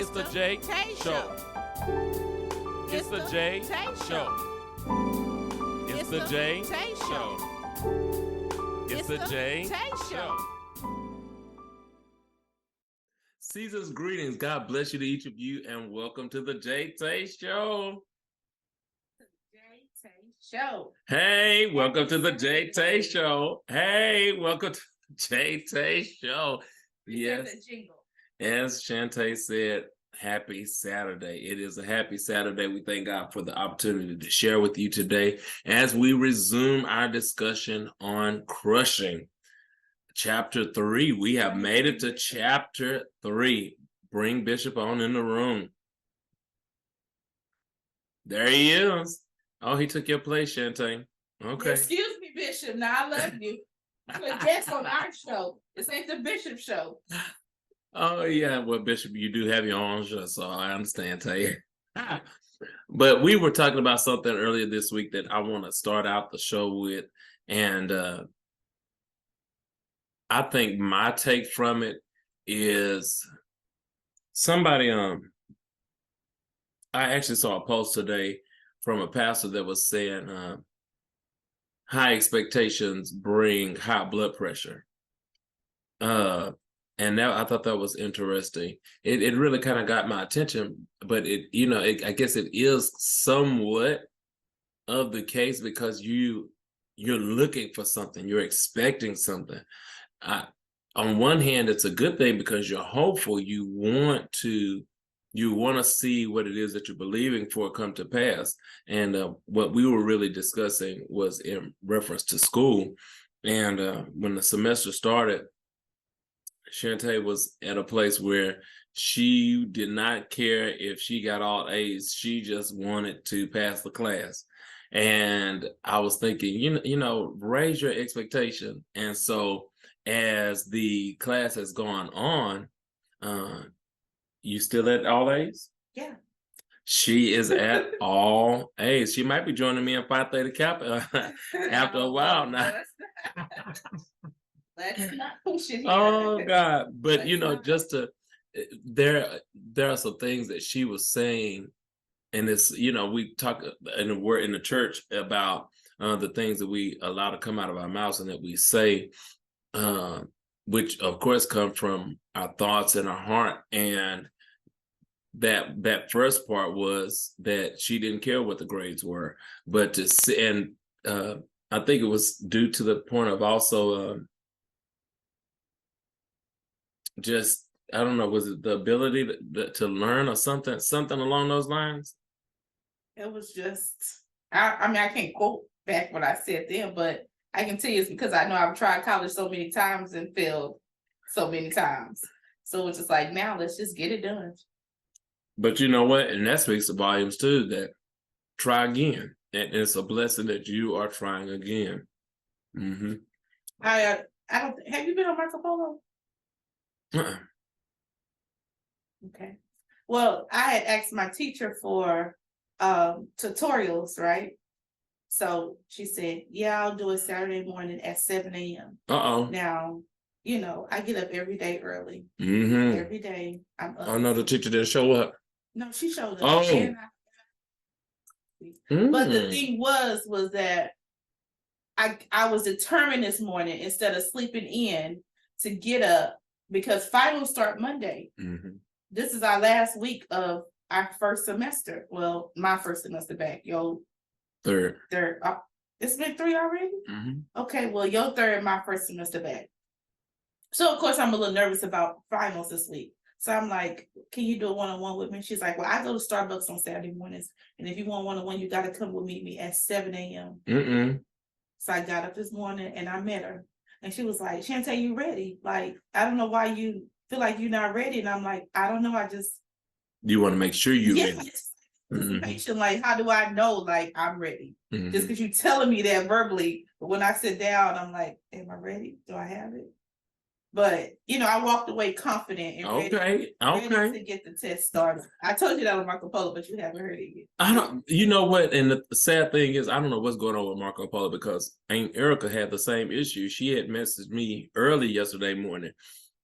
It's the JaeTae Show. It's the JaeTae Show. It's the JaeTae Show. It's the JaeTae Show. Season's greetings. God bless you to each of you, and welcome to the JaeTae Show. Show. Hey, welcome to the JaeTae Show. Hey, welcome to the JaeTae Show. Yes, as JaeTae said, happy Saturday. It is a happy Saturday. We thank God for the opportunity to share with you today as we resume our discussion on crushing. Chapter 3. We have made it to chapter 3. Bring Bishop on in the room. There he is. Oh, he took your place, JaeTae. Okay. Excuse me, Bishop. Now I love you. You're a guest on our show. This ain't the Bishop show. Oh, yeah. Well, Bishop, you do have your own show, so I understand, Tay. But we were talking about something earlier this week that I want to start out the show with. And I think my take from it is somebody, I actually saw a post today from a pastor that was saying high expectations bring high blood pressure. And now I thought that was interesting. It really kind of got my attention, but I guess it is somewhat of the case because you're looking for something, you're expecting something. On one hand, it's a good thing because you're hopeful, you want to see what it is that you're believing for come to pass. And what we were really discussing was in reference to school. And when the semester started, JaeTae was at a place where she did not care if she got all A's. She just wanted to pass the class. And I was thinking, raise your expectation. And so as the class has gone on, you still at all A's? Yeah. She is at all A's. She might be joining me in Phi Theta Kappa after a while now. Let's not push it here. Oh God. But there are some things that she was saying, and it's, we talk and we're in the church about the things that we allow to come out of our mouths and that we say, which of course come from our thoughts and our heart. And that first part was that she didn't care what the grades were, but to see, and I think it was due to the point of also just, I don't know, was it the ability to learn or something along those lines? It was just, I can't quote back what I said then, but I can tell you it's because I know I've tried college so many times and failed so many times. So it's just like, now let's just get it done. But you know what? And that speaks to volumes too, that try again. And it's a blessing that you are trying again. Mm-hmm. I don't, have you been on Marco Polo? Okay. Well, I had asked my teacher for tutorials, right? So she said, yeah, I'll do it Saturday morning at 7 a.m. Uh-oh. Now, I get up every day early. Mm-hmm. Every day I'm up. Oh, no, the teacher didn't show up. No, she showed up. Oh. But the thing was that I was determined this morning, instead of sleeping in, to get up because finals start Monday. Mm-hmm. This is our last week of our first semester. Well, my first semester back. Third. It's been 3 already? Mm-hmm. Okay, well, your third, my first semester back. So, of course, I'm a little nervous about finals this week. So I'm like, can you do a one-on-one with me? She's like, well, I go to Starbucks on Saturday mornings. And if you want one-on-one, you got to come with me at 7 a.m. Mm-mm. So I got up this morning and I met her. And she was like, JaeTae, you ready? Like, I don't know why you feel like you're not ready. And I'm like, I don't know. You want to make sure you're ready. Mm-hmm. Like, how do I know, like, I'm ready? Mm-hmm. Just because you're telling me that verbally. But when I sit down, I'm like, am I ready? Do I have it? But, I walked away confident and ready to get the test started. I told you that with Marco Polo, but you haven't heard it yet. I don't, you know what? And the sad thing is, I don't know what's going on with Marco Polo because Aunt Erica had the same issue. She had messaged me early yesterday morning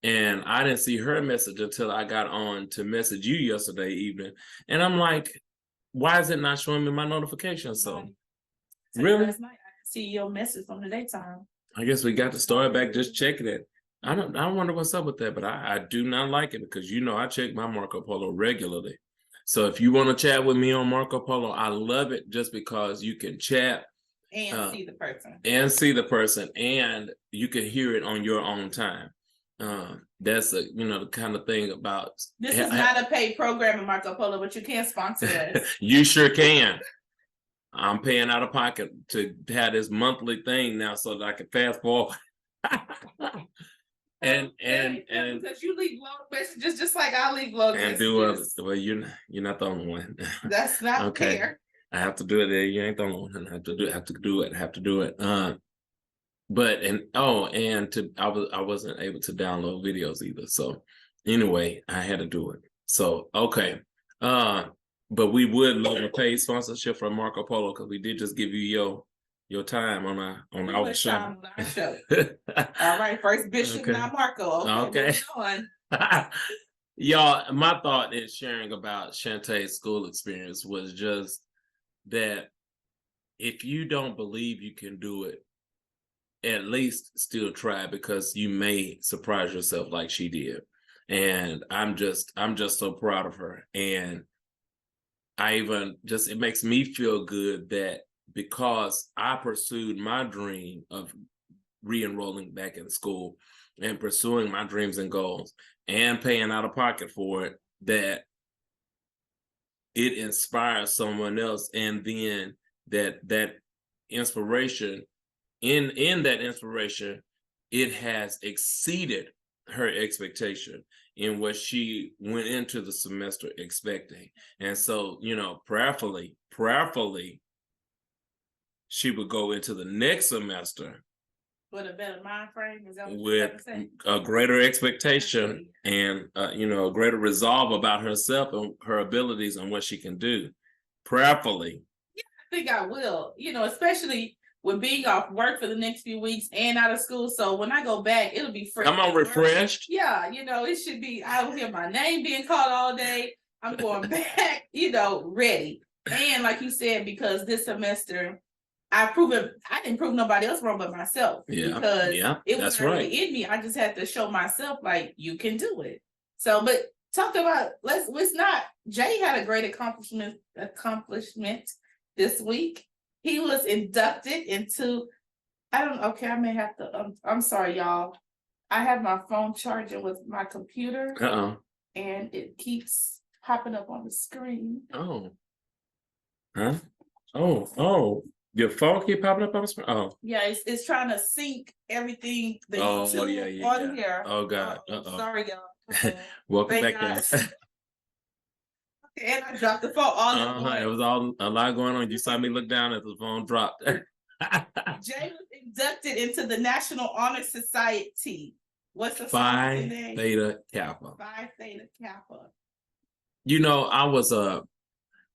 And I didn't see her message until I got on to message you yesterday evening. And I'm like, why is it not showing me my notifications? So really? Last night, I see your message on the daytime. I guess we got to start back just checking it. I wonder what's up with that, but I do not like it because I check my Marco Polo regularly. So if you want to chat with me on Marco Polo, I love it just because you can chat and see the person. And you can hear it on your own time. That's the kind of thing about this is not a paid program in Marco Polo, but you can sponsor us. You sure can. I'm paying out of pocket to have this monthly thing now so that I can fast forward. and because you leave long messages just like I leave long messages. And do others. Well, you're not the only one. That's not okay. fair. I have to do it. You ain't the only one. I have to do it. But I wasn't able to download videos either. So anyway, I had to do it. So okay. But we would love a paid sponsorship from Marco Polo because we did just give you your time on our show. All right, first Bishop, okay. now Marco. Okay. Y'all, my thought in sharing about JaeTae's school experience was just that if you don't believe you can do it, at least still try, because you may surprise yourself like she did. And I'm just so proud of her. And it makes me feel good that because I pursued my dream of re-enrolling back in school and pursuing my dreams and goals and paying out of pocket for it, that it inspires someone else. And then that inspiration, in that inspiration, it has exceeded her expectation in what she went into the semester expecting. And so, prayerfully, she would go into the next semester with a better mind frame, with a greater expectation and a greater resolve about herself and her abilities and what she can do. Prayerfully. Yeah, I think I will. Especially with being off work for the next few weeks and out of school. So when I go back, it'll be fresh. Come on, refreshed. Yeah, it should be. I don't hear my name being called all day. I'm going back, ready. And like you said, because this semester I didn't prove nobody else wrong but myself. Yeah. Because it was already in me. I just had to show myself like you can do it. So, but talk about Jay had a great accomplishment this week. He was inducted into, I may have to, I'm sorry, y'all. I have my phone charging with my computer. And it keeps popping up on the screen. Oh. Huh? Oh. Your phone keep popping up on the screen? Oh. Yeah, it's trying to sync everything on here. Oh, God. Sorry, y'all. Welcome back, guys. And I dropped the phone all at once. It was a lot going on. You saw me look down as the phone dropped. Jay was inducted into the National Honor Society. What's the Phi Theta Kappa? Phi Theta Kappa.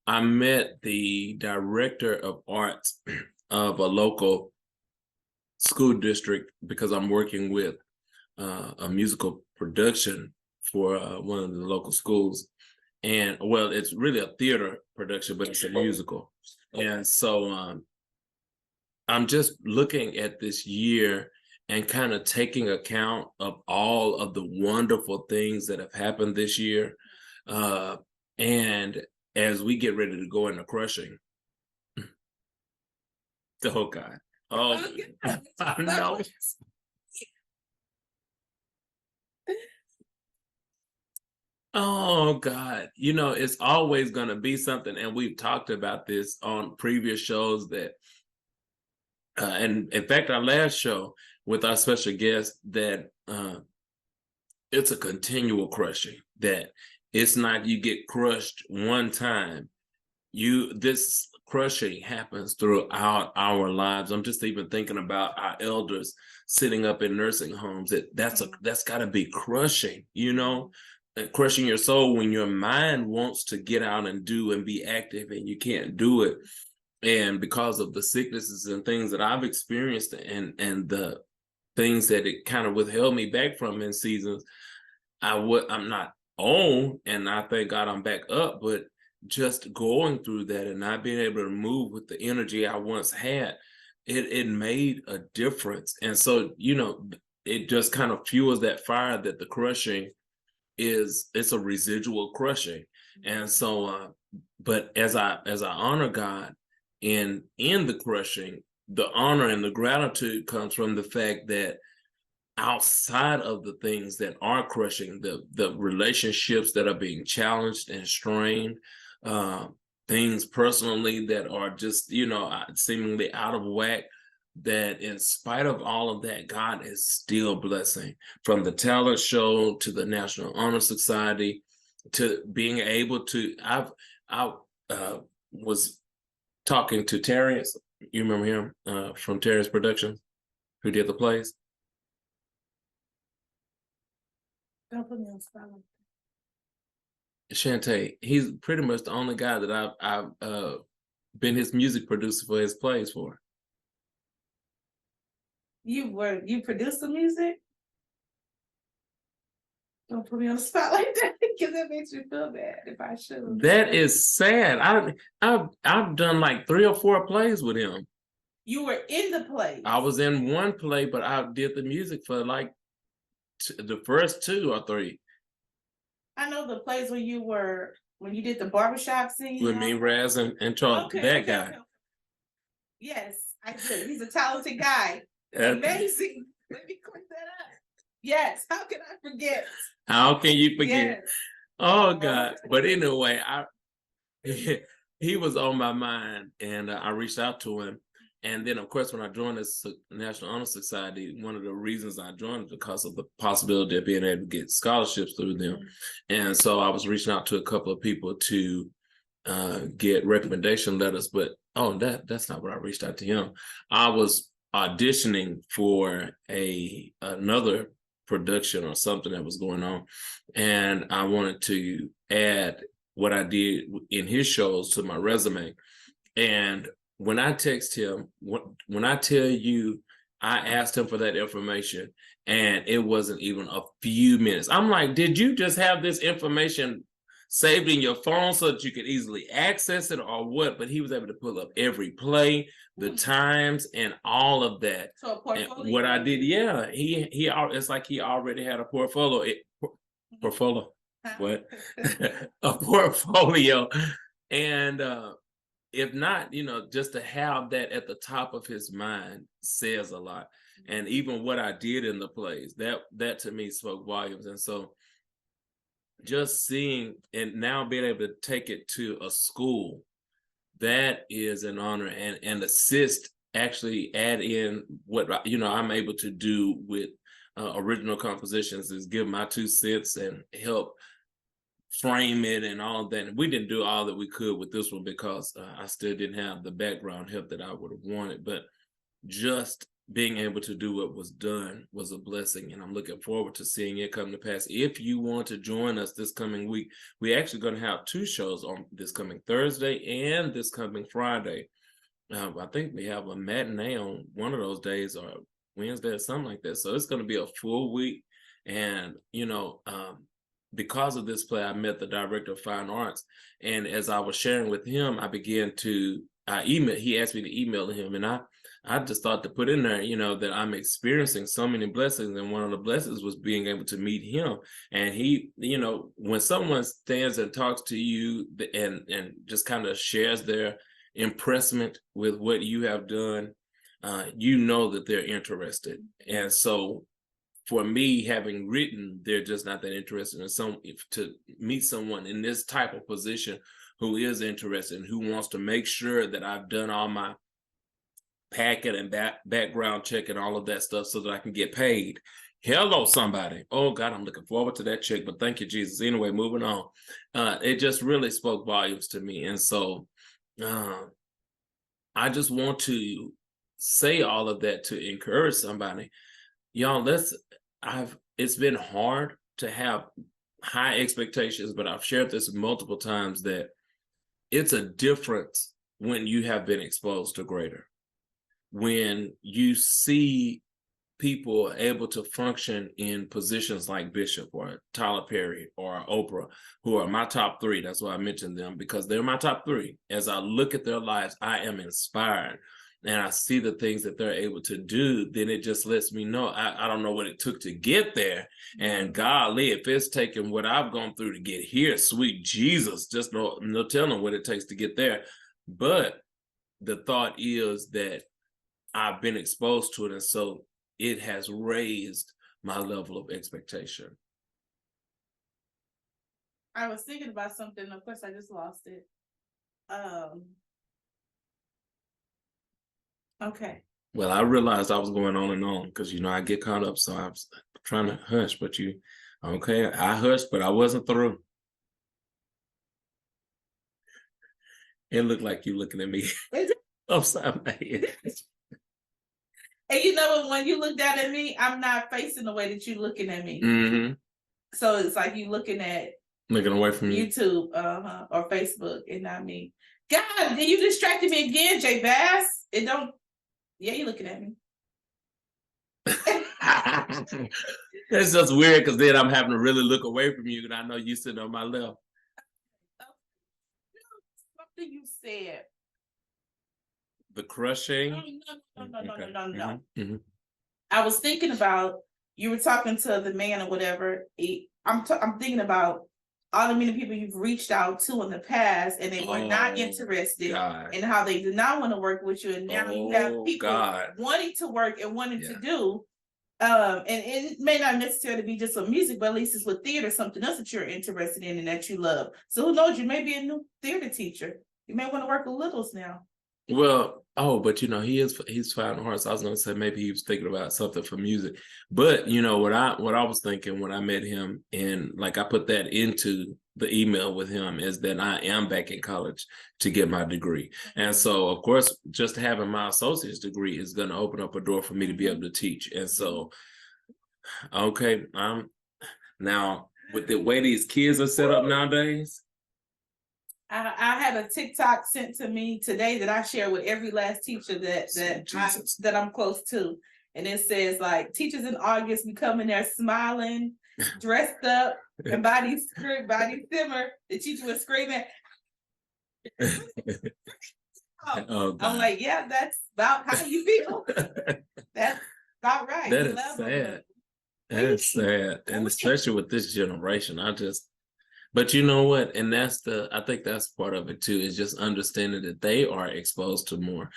I met the director of arts of a local school district because I'm working with a musical production for one of the local schools. And it's really a theater production, but it's a musical. And so I'm just looking at this year and kind of taking account of all of the wonderful things that have happened this year. And as we get ready to go into crushing, oh God, I know. Oh God, it's always going to be something, and we've talked about this on previous shows that, and in fact, our last show with our special guest, that it's a continual crushing. That it's not you get crushed one time. This crushing happens throughout our lives. I'm just even thinking about our elders sitting up in nursing homes. That's got to be crushing, crushing your soul when your mind wants to get out and do and be active and you can't do it. And because of the sicknesses and things that I've experienced and the things that it kind of withheld me back from in seasons, I'm not on, and I thank God I'm back up, but just going through that and not being able to move with the energy I once had, it made a difference. And so, it just kind of fuels that fire that the crushing it's a residual crushing. And so but as I honor God in the crushing, the honor and the gratitude comes from the fact that outside of the things that are crushing, the relationships that are being challenged and strained, things personally that are just seemingly out of whack, that in spite of all of that, God is still blessing. From the talent show to the National Honor Society to being able to, I was talking to Terrence, you remember him from Terrence Productions, who did the plays? Don't put me on spot like that. JaeTae, he's pretty much the only guy that I've been his music producer for his plays for. You produced the music? Don't put me on the spot like that, because that makes me feel bad if I should. That is sad. I've done like 3 or 4 plays with him. You were in the play. I was in one play, but I did the music for like the first 2 or 3. I know the plays when you did the barbershop scene. With me, Raz, and Charles, that guy. Okay. Yes, I did. He's a talented guy. Amazing. Let me click that up. Yes. How can I forget? How can you forget? Yes. Oh God. But anyway, he was on my mind, and I reached out to him. And then, of course, when I joined the National Honor Society, one of the reasons I joined was because of the possibility of being able to get scholarships through them. And so I was reaching out to a couple of people to get recommendation letters, but that's not what I reached out to him. I was auditioning for another production or something that was going on, and I wanted to add what I did in his shows to my resume. And when I text him, when I tell you, I asked him for that information, and it wasn't even a few minutes. I'm like, did you just have this information saved in your phone so that you could easily access it, or what? But he was able to pull up every play, the times, and all of that. So a portfolio. And what I did, it's like he already had a portfolio. Portfolio, what? A portfolio, and if not, just to have that at the top of his mind says a lot. And even what I did in the plays, that to me spoke volumes. And so just seeing and now being able to take it to a school, that is an honor, and assist, actually add in what I'm able to do with original compositions, is give my 2 cents and help frame it and all of that. And we didn't do all that we could with this one because I still didn't have the background help that I would have wanted, but just being able to do what was done was a blessing, and I'm looking forward to seeing it come to pass. If you want to join us this coming week, we're actually going to have 2 shows on this coming Thursday and this coming Friday. I think we have a matinee on one of those days, or Wednesday or something like that. So it's going to be a full week. And because of this play, I met the director of fine arts, and as I was sharing with him, I began to he asked me to email him, and I just thought to put in there, that I'm experiencing so many blessings, and one of the blessings was being able to meet him. And he, when someone stands and talks to you and just kind of shares their impressment with what you have done, that they're interested. And so for me, having written, they're just not that interested in to meet someone in this type of position who is interested and who wants to make sure that I've done all my packet and background check and all of that stuff so that I can get paid. Hello, somebody. Oh God, I'm looking forward to that check, but thank you, Jesus. Anyway, moving on. It just really spoke volumes to me. And so I just want to say all of that to encourage somebody. Y'all, it's been hard to have high expectations, but I've shared this multiple times that it's a difference when you have been exposed to greater. When you see people are able to function in positions like Bishop or Tyler Perry or Oprah, who are my top three. That's why I mentioned them, because they're my top three. As I look at their lives, I am inspired, and I see the things that they're able to do. Then it just lets me know I don't know what it took to get there. And golly, if it's taken what I've gone through to get here, sweet Jesus, just no telling what it takes to get there. But the thought is that I've been exposed to it, and so it has raised my level of expectation. I was thinking about something. Of course, I just lost it. Okay. Well, I realized I was going on and on because, I get caught up. So I was trying to hush, but I hushed, but I wasn't through. It looked like you looking at me upside my head. And when you look down at me, I'm not facing the way that you're looking at me. Mm-hmm. So it's like you looking away from YouTube, or Facebook, and not me. God, you distracted me again, J Bass. Yeah, you looking at me. It's just weird because then I'm having to really look away from you, and I know you sitting on my left. Something you said. The crushing? No. Mm-hmm. I was thinking about, you were talking to the man or whatever. I'm thinking about all the many people you've reached out to in the past, and they were not interested, and how they did not want to work with you, and now you have people wanting to work and wanting to do. And it may not necessarily be just with music, but at least it's with theater, something else that you're interested in and that you love. So who knows, you may be a new theater teacher. You may want to work with littles now. Well, but he's fine hearts. I was gonna say maybe he was thinking about something for music. But what I was thinking when I met him, and like I put that into the email with him, is that I am back in college to get my degree. And so of course just having my associate's degree is gonna open up a door for me to be able to teach. And so now with the way these kids are set up nowadays. I had a TikTok sent to me today that I share with every last teacher that I'm close to. And it says, like, teachers in August be coming there smiling, dressed up, and body simmer. The teacher was screaming. I'm like, yeah, that's about how you feel. That's about right. That is sad. That is sad. And especially with this generation, but you know what? And I think that's part of it too, is just understanding that they are exposed to more.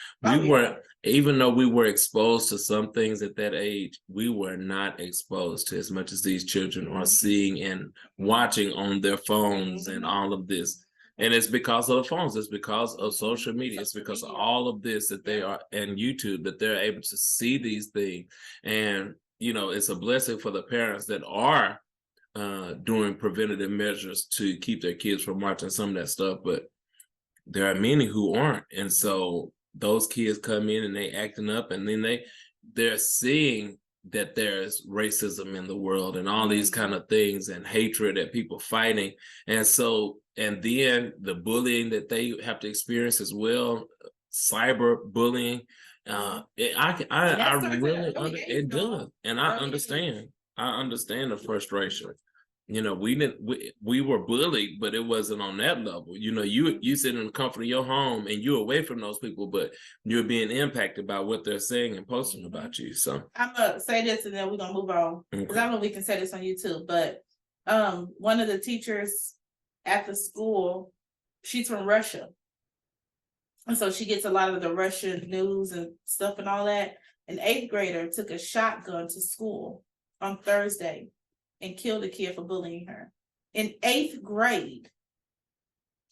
Even though we were exposed to some things at that age, we were not exposed to as much as these children are seeing and watching on their phones and all of this. And it's because of the phones. It's because of social media. It's because of all of this that they are, and YouTube, that they're able to see these things. And, it's a blessing for the parents that are doing preventative measures to keep their kids from watching some of that stuff, but there are many who aren't. And so those kids come in and they acting up, and then they're seeing that there's racism in the world and all these kind of things, and hatred, and people fighting. And then the bullying that they have to experience as well, cyber bullying. It does. And I understand the frustration. We were bullied, but it wasn't on that level. You sit in the comfort of your home and you're away from those people, but you're being impacted by what they're saying and posting about you. So I'm gonna say this and then we're gonna move on, because I don't know if we can say this on YouTube, but one of the teachers at the school, she's from Russia, and so she gets a lot of the Russian news and stuff and all that. An 8th grader took a shotgun to school on Thursday and killed a kid for bullying her in 8th grade.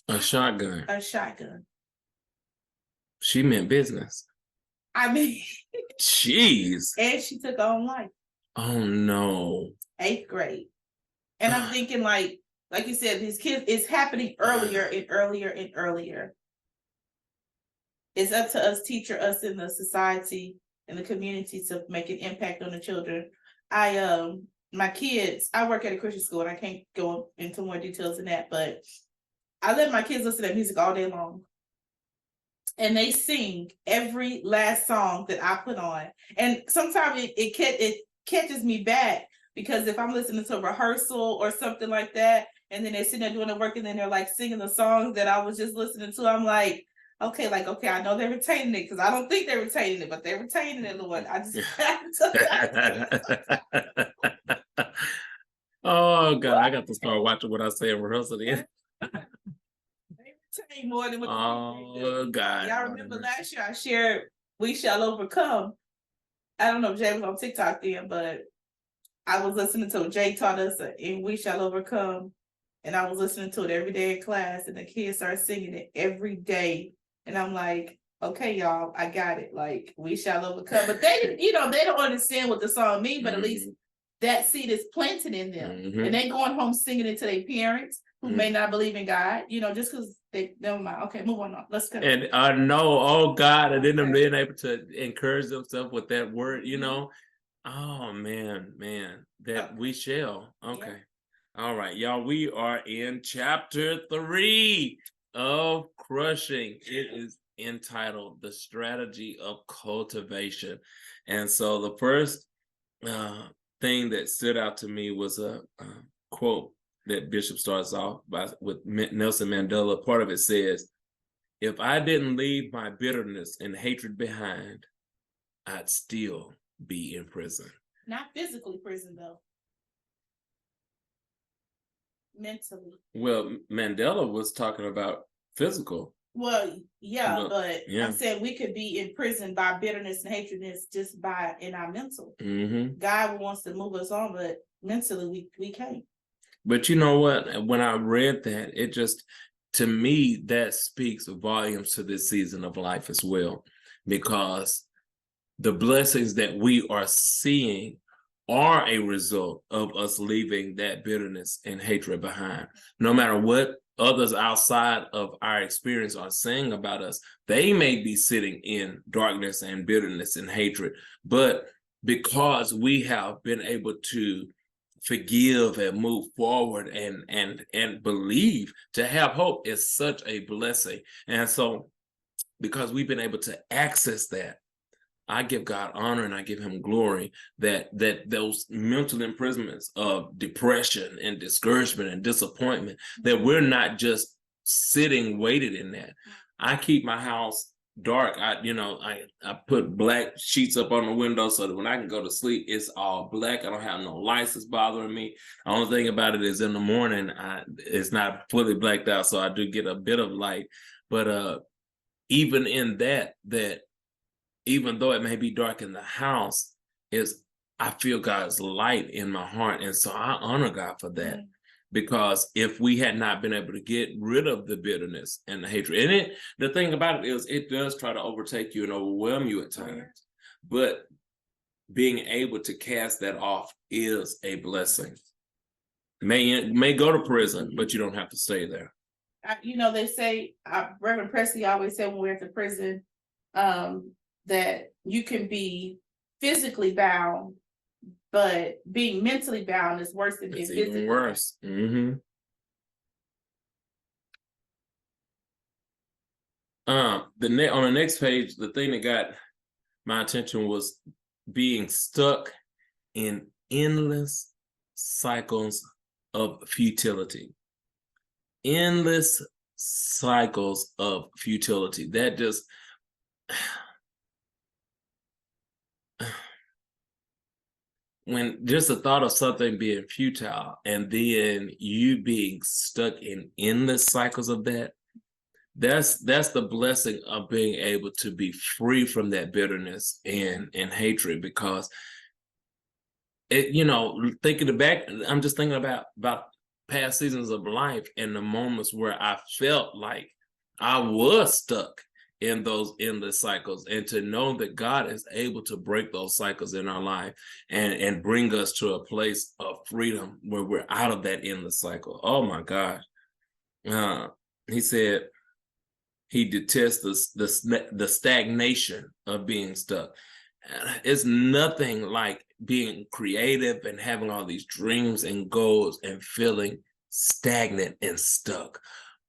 A shotgun. She meant business. I mean, jeez. And she took her own life. Oh no. 8th grade. And I'm thinking, like you said, these kids, it's happening earlier and earlier and earlier. It's up to us, us in the society and the community, to make an impact on the children. My kids, I work at a Christian school, and I can't go into more details than that, but I let my kids listen to music all day long. and they sing every last song that I put on. And sometimes it catches me back, because if I'm listening to a rehearsal or something like that, and then they're sitting there doing the work, and then they're like singing the songs that I was just listening to, I'm like, okay, I know they're retaining it, because I don't think they're retaining it, but they're retaining it, Lord. I just Oh God, I got to start watching what I say in rehearsal then. More than what oh God. Y'all remember last year I shared "We Shall Overcome." I don't know if Jay was on TikTok then, but I was listening to it. Jay taught us in "We Shall Overcome," and I was listening to it every day in class, and the kids started singing it every day. And I'm like, okay, y'all, I got it. Like, we shall overcome. But they, they don't understand what the song means, but at least that seed is planted in them. And they going home singing it to their parents who may not believe in God, just because they never mind. Okay, move on. Let's go. And no, oh God, and then them being able to encourage themselves with that word, Oh man, that we shall. Okay. Yeah. All right, y'all. We are in chapter 3 of Crushing. It is entitled "The Strategy of Cultivation." And so the first thing that stood out to me was a quote that Bishop starts off with Nelson Mandela. Part of it says, "If I didn't leave my bitterness and hatred behind, I'd still be in prison." Not physically prison, though. Mentally. Well, Mandela was talking about physical. Well, yeah, but I'm saying we could be in prison by bitterness and hatredness just in our mental. God wants to move us on, but mentally we can't. But you know what? When I read that, it just, to me, that speaks volumes to this season of life as well, because the blessings that we are seeing are a result of us leaving that bitterness and hatred behind. No matter what others outside of our experience are saying about us, they may be sitting in darkness and bitterness and hatred, but because we have been able to forgive and move forward and believe, to have hope is such a blessing. And so because we've been able to access that, I give God honor and I give him glory that those mental imprisonments of depression and discouragement and disappointment, that we're not just sitting weighted in that. I keep my house dark. I put black sheets up on the window so that when I can go to sleep, it's all black. I don't have no lights that's bothering me. The only thing about it is in the morning, it's not fully blacked out, so I do get a bit of light. But even in that even though it may be dark in the house, I feel God's light in my heart. And so I honor God for that. Because if we had not been able to get rid of the bitterness and the hatred, and the thing about it is, it does try to overtake you and overwhelm you at times. But being able to cast that off is a blessing. May go to prison, but you don't have to stay there. They say, Reverend Presley always said when we're at the prison, that you can be physically bound, but being mentally bound is worse than being physically even worse. On the next page, the thing that got my attention was being stuck in endless cycles of futility. Endless cycles of futility. That just when just the thought of something being futile and then you being stuck in endless cycles of that's the blessing of being able to be free from that bitterness and hatred. Because thinking back, I'm just thinking about past seasons of life and the moments where I felt like I was stuck in those endless cycles, and to know that God is able to break those cycles in our life and bring us to a place of freedom where we're out of that endless cycle. Oh my gosh. He said he detests the stagnation of being stuck. It's nothing like being creative and having all these dreams and goals and feeling stagnant and stuck.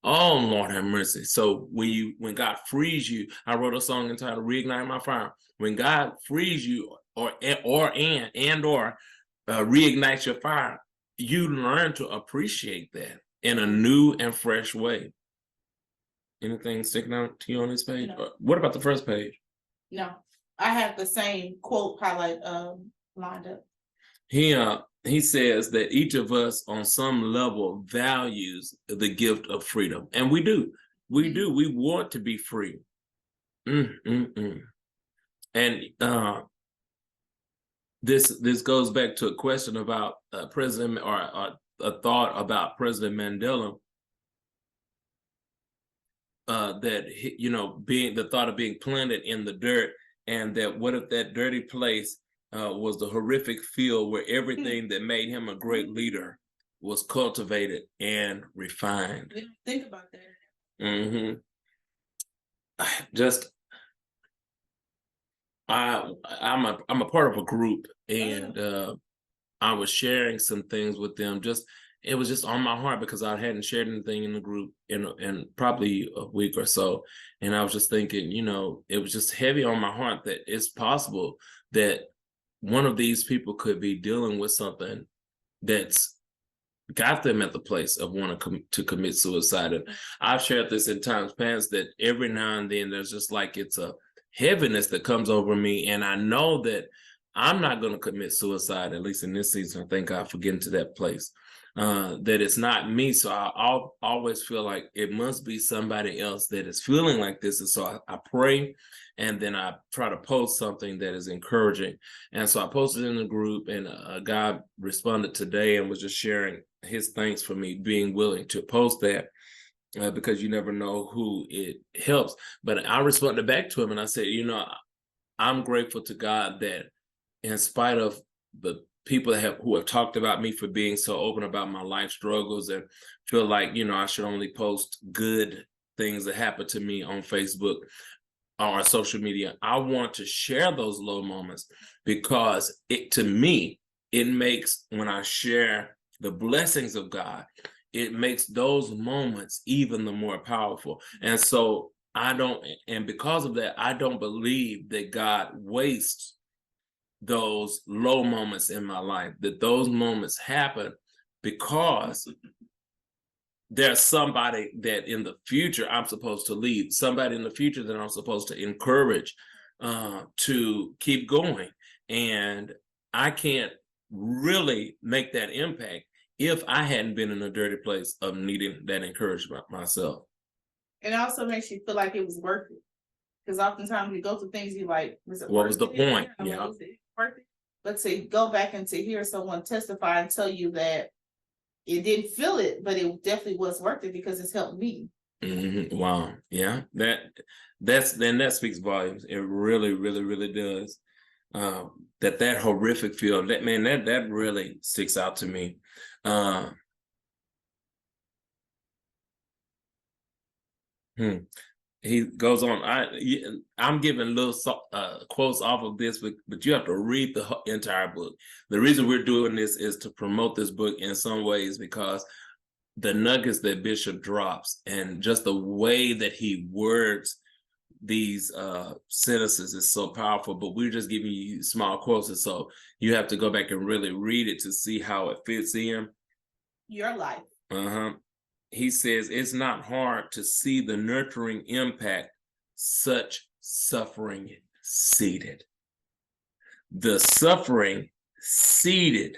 Oh, Lord have mercy. So when God frees you, I wrote a song entitled Reignite My Fire. When God frees you or reignites your fire, you learn to appreciate that in a new and fresh way. Anything sticking out to you on this page? No. What about the first page? No, I have the same quote highlight lined up. He says that each of us on some level values the gift of freedom. And we do. We do. We want to be free. And this goes back to a question about President or a thought about President Mandela. That being the thought of being planted in the dirt, and that what if that dirty place was the horrific field where everything that made him a great leader was cultivated and refined. We don't think about that. Just I'm a part of a group, and I was sharing some things with them. It was just on my heart because I hadn't shared anything in the group in probably a week or so. And I was just thinking, it was just heavy on my heart that it's possible that one of these people could be dealing with something that's got them at the place of wanting to commit suicide. And I've shared this in times past that every now and then there's just like it's a heaviness that comes over me. And I know that I'm not going to commit suicide, at least in this season. I thank God for getting to that place. That it's not me. So I always feel like it must be somebody else that is feeling like this. And so I pray, and then I try to post something that is encouraging. And so I posted in the group, and a guy responded today and was just sharing his thanks for me being willing to post that. Because you never know who it helps. But I responded back to him and I said, I'm grateful to God that in spite of the people who have talked about me for being so open about my life struggles and feel like, I should only post good things that happen to me on Facebook or social media. I want to share those low moments because to me, it makes, when I share the blessings of God, it makes those moments even the more powerful. And so because of that, I don't believe that God wastes those low moments in my life, that those moments happen because there's somebody that in the future I'm supposed to lead, somebody in the future that I'm supposed to encourage to keep going. And I can't really make that impact if I hadn't been in a dirty place of needing that encouragement myself. It also makes you feel like it was worth it. Because oftentimes you go through things, you like, what was the point? Yeah. Worth it? But to go back and to hear someone testify and tell you that it didn't feel it, but it definitely was worth it because it's helped me. Wow. Yeah. That speaks volumes. It really, really, really does. That horrific feel, that really sticks out to me. He goes on. I'm giving little quotes off of this, but you have to read the entire book. The reason we're doing this is to promote this book in some ways because the nuggets that Bishop drops and just the way that he words these sentences is so powerful. But we're just giving you small quotes, and so you have to go back and really read it to see how it fits in your life. He says, it's not hard to see the nurturing impact such suffering seeded. The suffering seeded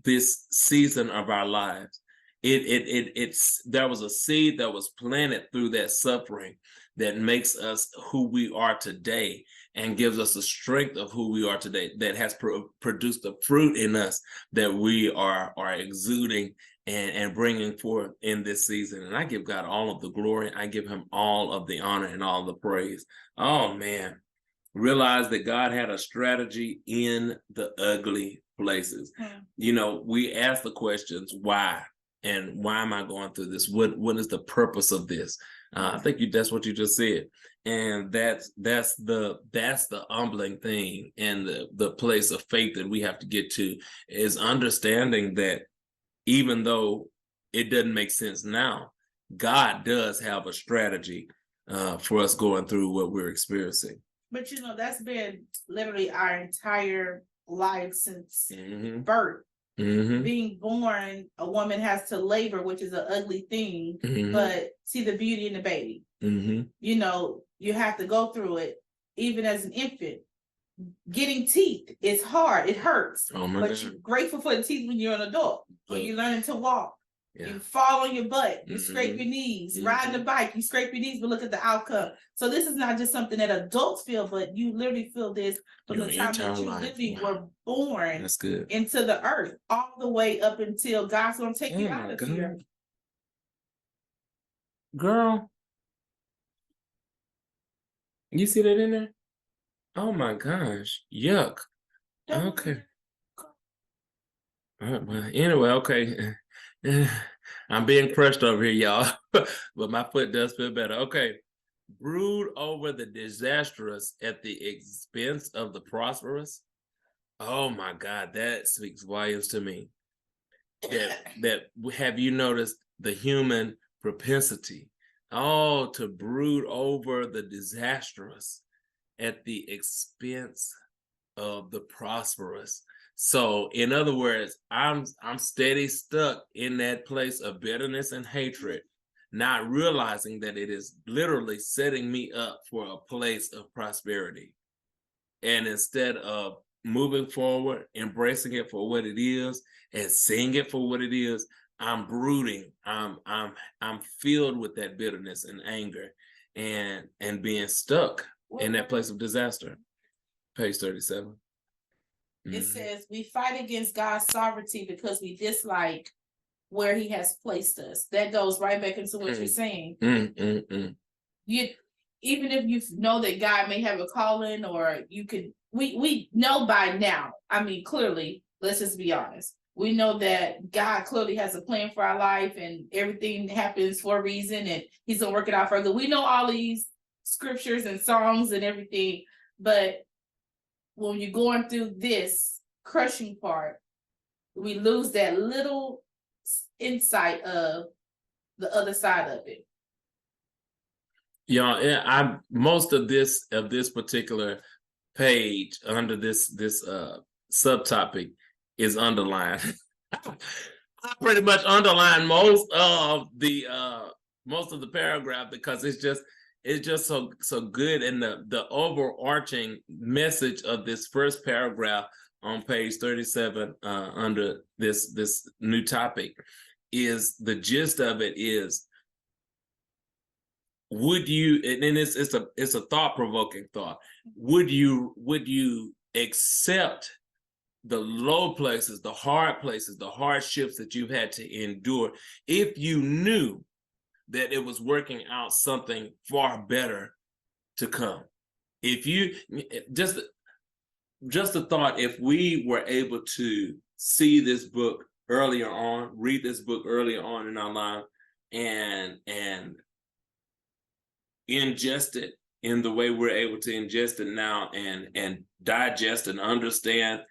this season of our lives. There was a seed that was planted through that suffering that makes us who we are today and gives us the strength of who we are today, that has produced the fruit in us that we are exuding and bringing forth in this season. And I give God all of the glory. I give him all of the honor and all the praise. Oh man, realize that God had a strategy in the ugly places. We ask the questions, why? And why am I going through this? What is the purpose of this? I think that's what you just said. And that's the humbling thing, and the place of faith that we have to get to is understanding that even though it doesn't make sense now, God does have a strategy for us going through what we're experiencing. But that's been literally our entire life since birth. Being born, a woman has to labor, which is an ugly thing, but see the beauty in the baby. You have to go through it, even as an infant. Getting teeth is hard, it hurts. But God. You're grateful for the teeth when you're an adult, when you're learning to walk. Yeah. You fall on your butt, you scrape your knees, riding the bike, you scrape your knees, but look at the outcome. So this is not just something that adults feel, but you literally feel this from the time that you literally were born into the earth, all the way up until God's gonna take you out of here. Girl, you see that in there? Oh my gosh, yuck. Okay. Well, anyway, okay. I'm being crushed over here, y'all. But my foot does feel better. Okay. Brood over the disastrous at the expense of the prosperous. Oh my God, that speaks volumes to me. That have you noticed the human propensity? Oh, to brood over the disastrous at the expense of the prosperous. So in other words, I'm steady stuck in that place of bitterness and hatred, not realizing that it is literally setting me up for a place of prosperity. And instead of moving forward, embracing it for what it is, and seeing it for what it is, I'm brooding. I'm filled with that bitterness and anger, and being stuck in that place of disaster. Page 37. It says, we fight against God's sovereignty because we dislike where he has placed us. That goes right back into what you're saying. You, even if you know that God may have a calling, or you could, we know by now, I mean, clearly, let's just be honest. We know that God clearly has a plan for our life, and everything happens for a reason, and he's gonna work it out for good. We know all these scriptures and songs and everything, but when you're going through this crushing part, we lose that little insight of the other side of it. Yeah, most of this particular page under this subtopic is underlined. I pretty much underline most of the paragraph because it's just so good. And the overarching message of this first paragraph on page 37 under this new topic is, the gist of it is, would you, and it's a thought-provoking thought, would you accept the low places, the hard places, the hardships that you've had to endure if you knew that it was working out something far better to come? If you just a thought, if we were able to see this book earlier on, read this book earlier on in our life, and ingest it in the way we're able to ingest it now, and digest and understand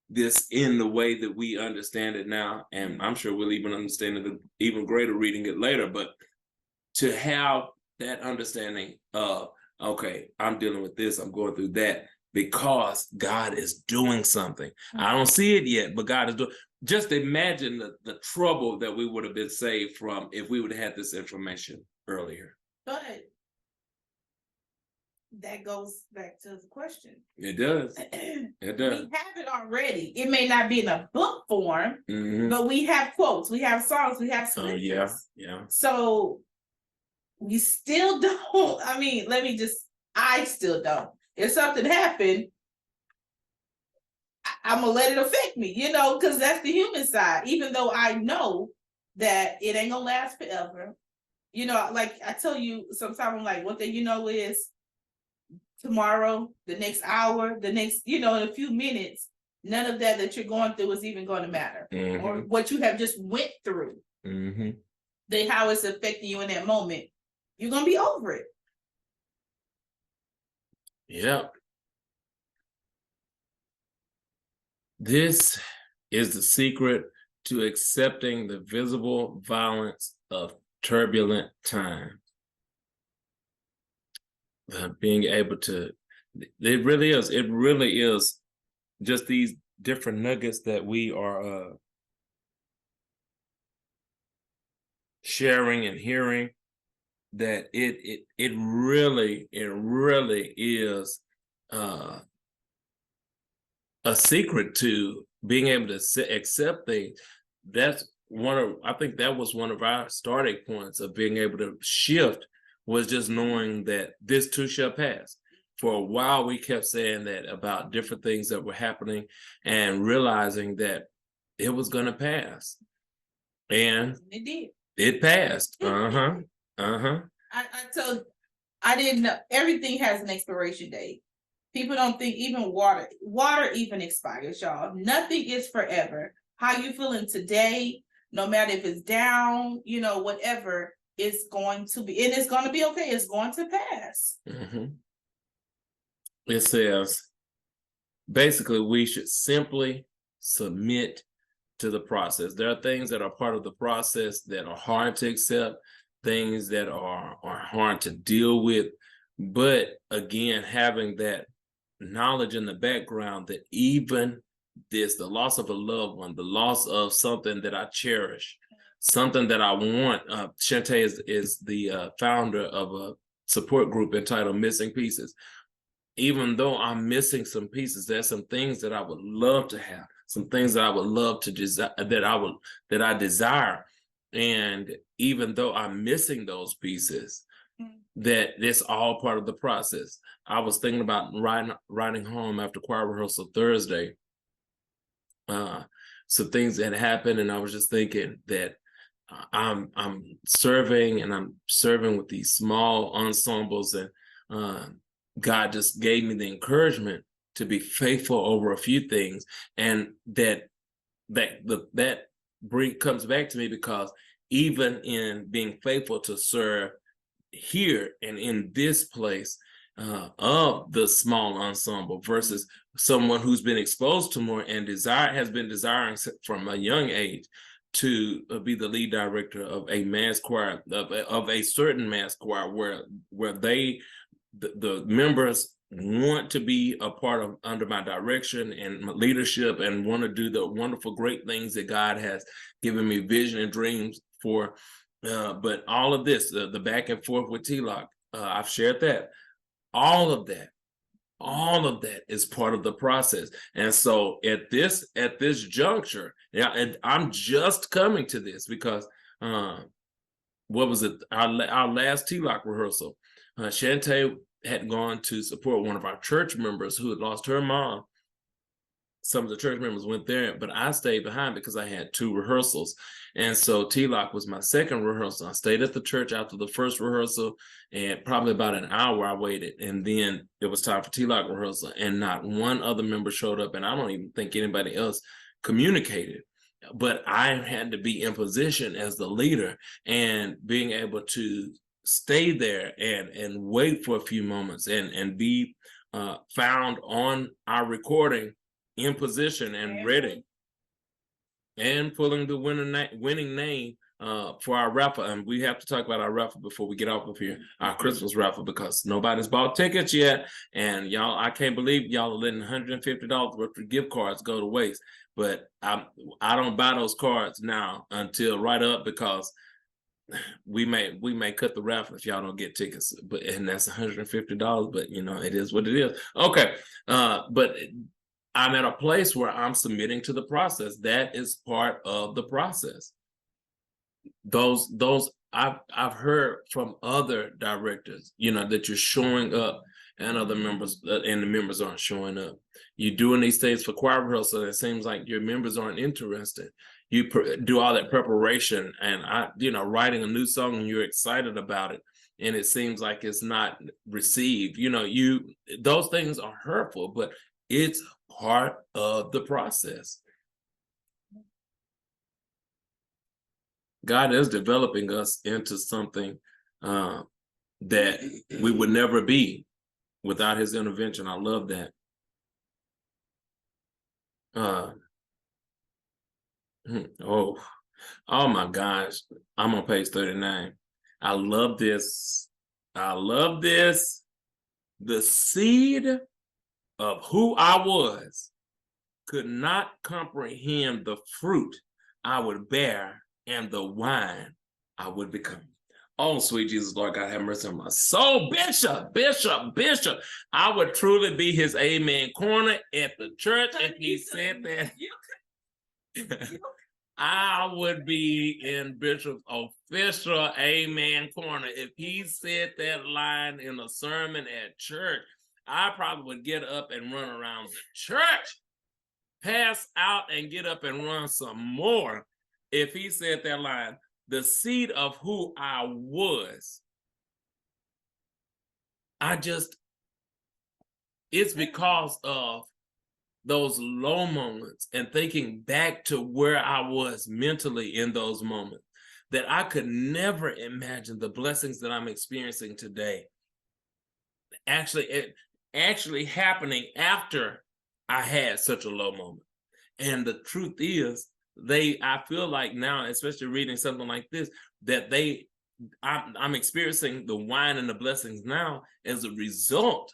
this in the way that we understand it now, and I'm sure we'll even understand it even greater reading it later, but to have that understanding of, okay, I'm dealing with this, I'm going through that, because God is doing something. I don't see it yet, but God is doing. Just imagine the trouble that we would have been saved from if we would have had this information earlier. But that goes back to the question. It does. It does. We have it already. It may not be in a book form, but we have quotes, we have songs, we have scriptures. Yeah. So we still don't. I mean, I still don't. If something happened, I'm gonna let it affect me, because that's the human side. Even though I know that it ain't gonna last forever. Like I tell you, sometimes I'm like, one thing is, tomorrow, the next hour, the next, in a few minutes, none of that you're going through is even going to matter. Or what you have just went through. How it's affecting you in that moment. You're going to be over it. Yeah. This is the secret to accepting the visible violence of turbulent time. Being able to, it really is just these different nuggets that we are sharing and hearing, that it really is a secret to being able to accept things. I think that was one of our starting points of being able to shift, was just knowing that this too shall pass. For a while, we kept saying that about different things that were happening and realizing that it was going to pass. And it did. It passed. I didn't know everything has an expiration date. People don't think even water even expires, y'all. Nothing is forever. How you feeling today, no matter if it's down, whatever, it's going to be, and it's going to be okay. It's going to pass. It says, basically, we should simply submit to the process. There are things that are part of the process that are hard to accept, things that are hard to deal with. But again, having that knowledge in the background that even this, the loss of a loved one, the loss of something that I cherish, something that I want. JaeTae is the founder of a support group entitled Missing Pieces. Even though I'm missing some pieces, there's some things that I would love to have, some things that I would love to desire, that I desire. And even though I'm missing those pieces, that it's all part of the process. I was thinking about riding home after choir rehearsal Thursday. Some things that happened, and I was just thinking that I'm serving, and I'm serving with these small ensembles, and God just gave me the encouragement to be faithful over a few things, and that comes back to me, because even in being faithful to serve here and in this place of the small ensemble versus someone who's been exposed to more and has been desiring from a young age to be the lead director of a mass choir, of a certain mass choir, where the members want to be a part of, under my direction and my leadership, and want to do the wonderful, great things that God has given me vision and dreams for. But all of this, the back and forth with T-Lock, I've shared that. All of that is part of the process. And so at this juncture, and I'm just coming to this because what was it? Our last T-Lock rehearsal, JaeTae had gone to support one of our church members who had lost her mom. Some of the church members went there, but I stayed behind because I had 2 rehearsals. And so T-Lock was my second rehearsal. I stayed at the church after the first rehearsal, and probably about an hour I waited. And then it was time for T-Lock rehearsal, and not one other member showed up. And I don't even think anybody else communicated. But I had to be in position as the leader, and being able to stay there and wait for a few moments and be found on our recording in position and ready, and pulling the winning name for our raffle. And we have to talk about our raffle before we get off of here, our Christmas raffle, because nobody's bought tickets yet. And y'all, I can't believe y'all are letting $150 worth of gift cards go to waste. But I don't buy those cards now until right up, because we may cut the raffle if y'all don't get tickets. And that's $150, but it is what it is. Okay. But I'm at a place where I'm submitting to the process. That is part of the process. Those I've heard from other directors, that you're showing up, and other members, and the members aren't showing up. You're doing these things for choir rehearsal, and it seems like your members aren't interested. You do all that preparation, and writing a new song, and you're excited about it, and it seems like it's not received. Those things are hurtful, but it's part of the process. God is developing us into something that we would never be without his intervention. I love that. Oh my gosh. I'm on page 39. I love this. I love this. The seed of who I was could not comprehend the fruit I would bear and the wine I would become. Oh, sweet Jesus, Lord God, have mercy on my soul. Bishop, Bishop, Bishop. I would truly be his amen corner at the church if he said that. I would be in Bishop's official amen corner if he said that line in a sermon at church. I probably would get up and run around the church, pass out and get up and run some more if he said that line. The seed of who I was. It's because of those low moments and thinking back to where I was mentally in those moments that I could never imagine the blessings that I'm experiencing today actually happening after I had such a low moment. And the truth is, I feel like now, especially reading something like this, that I'm experiencing the wine and the blessings now as a result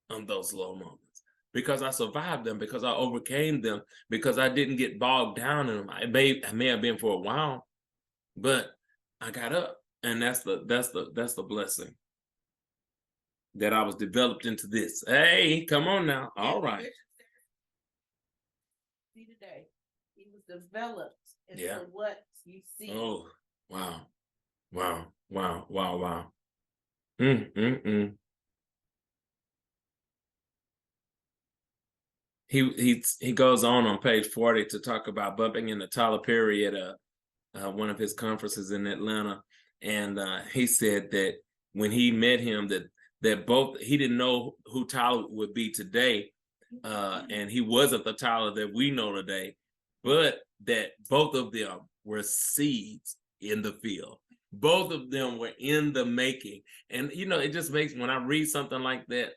of those low moments, because I survived them, because I overcame them, because I didn't get bogged down in them. I may have been for a while, but I got up, and that's the blessing that I was developed into this. Hey, come on now. All right. See today, he was developed into what you see. Oh, wow. Wow, wow, wow, wow. He goes on page 40 to talk about bumping into Tyler Perry at one of his conferences in Atlanta, and he said that when he met him, that both he didn't know who Tyler would be today, and he wasn't the Tyler that we know today, but that both of them were seeds in the field. Both of them were in the making. And, it just makes, when I read something like that,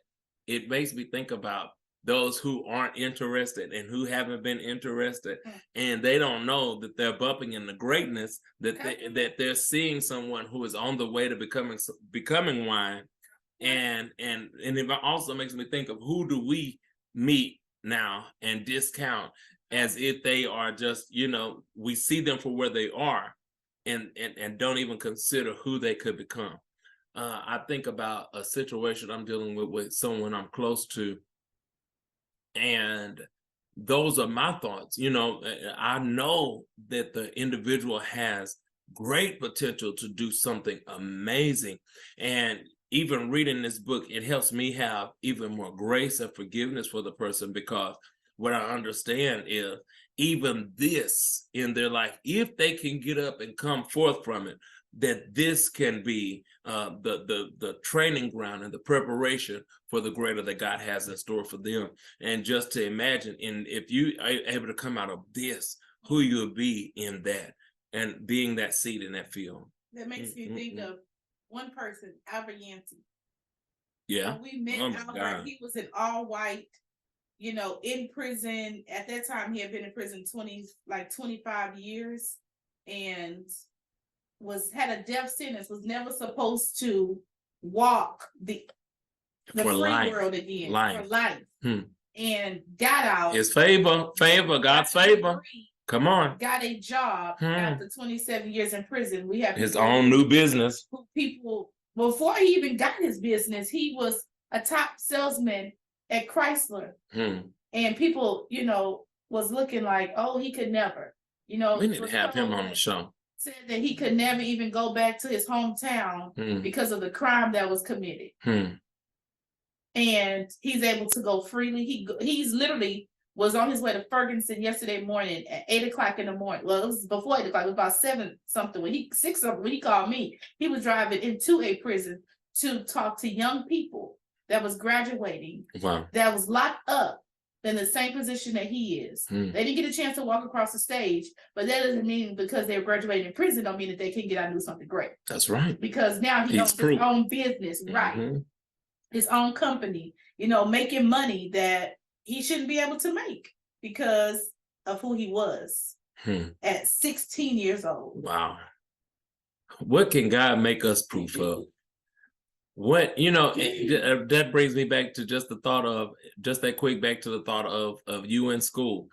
it makes me think about those who aren't interested and who haven't been interested, and they don't know that they're bumping into greatness, that they're seeing someone who is on the way to becoming wine. And it also makes me think of, who do we meet now and discount as if they are just, we see them for where they are, and don't even consider who they could become. I think about a situation I'm dealing with someone I'm close to, and those are my thoughts. I know that the individual has great potential to do something amazing, and even reading this book, it helps me have even more grace and forgiveness for the person, because what I understand is, even this in their life, if they can get up and come forth from it, that this can be the training ground and the preparation for the greater that God has in store for them. And just to imagine, and if you are able to come out of this, who you'll be in that, and being that seed in that field. That makes me think of one person, Albert Yancey. Yeah. When we met Albert, he was an all white, in prison. At that time, he had been in prison 25 years, and had a death sentence, was never supposed to walk the free world again for life. And got out. It's favor, God's favor. Come on. Got a job after 27 years in prison. We have his own new business. People, before he even got his business, he was a top salesman at Chrysler. And people, was looking like, oh, he could never. We need to have him on the show. Said that he could never even go back to his hometown because of the crime that was committed. And he's able to go freely. He's literally was on his way to Ferguson yesterday morning at 8 o'clock in the morning. Well, it was before 8 o'clock. It was about 7 something. 6 something when he called me. He was driving into a prison to talk to young people that was graduating. Wow. That was locked up in the same position that he is. They didn't get a chance to walk across the stage, but that doesn't mean because they're graduating in prison don't mean that they can't get out and do something great. That's right. Because now he owns his own business, right? His own company, making money that he shouldn't be able to make because of who he was. at 16 years old. Wow. What can God make us proof of? What, that brings me back to just the thought of, just that quick back to the thought of you in school,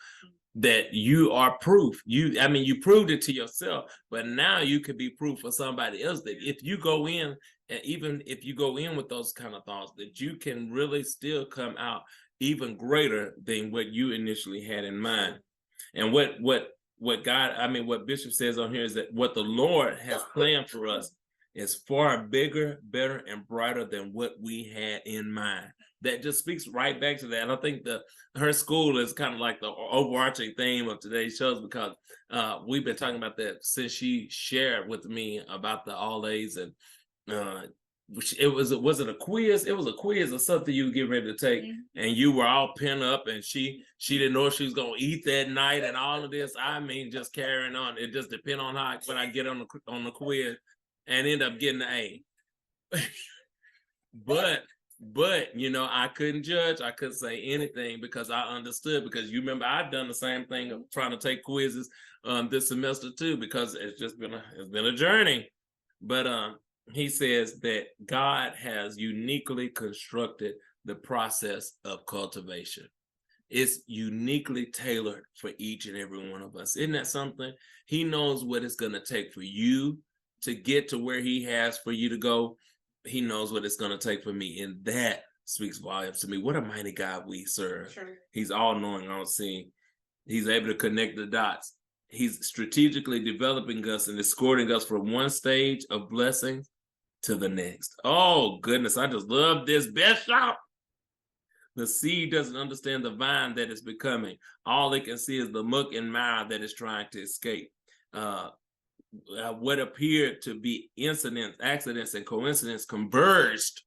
that you are proof. You proved it to yourself, but now you could be proof for somebody else that if you go in, and even if you go in with those kind of thoughts, that you can really still come out even greater than what you initially had in mind. And what Bishop says on here is that what the Lord has planned for us is far bigger, better, and brighter than what we had in mind. That just speaks right back to that. And I think her school is kind of like the overarching theme of today's shows, because we've been talking about that since she shared with me about the all A's, and was it a quiz? It was a quiz or something you were getting ready to take, and you were all pinned up, and she didn't know if she was gonna eat that night, and all of this. Just carrying on. It just depends on when I get on the quiz, and end up getting an A. but I couldn't judge. I couldn't say anything because I understood. Because you remember, I've done the same thing of trying to take quizzes this semester too, because it's been a journey. But he says that God has uniquely constructed the process of cultivation. It's uniquely tailored for each and every one of us. Isn't that something? He knows what it's going to take for you to get to where he has for you to go. He knows what it's going to take for me. And that speaks volumes to me. What a mighty God we serve. Sure. He's all knowing, all seeing. He's able to connect the dots. He's strategically developing us and escorting us from one stage of blessings to the next. Oh, goodness. I just love this, Bishop. The seed doesn't understand the vine that it's becoming. All it can see is the muck and mire that it's trying to escape. What appeared to be incidents, accidents, and coincidence converged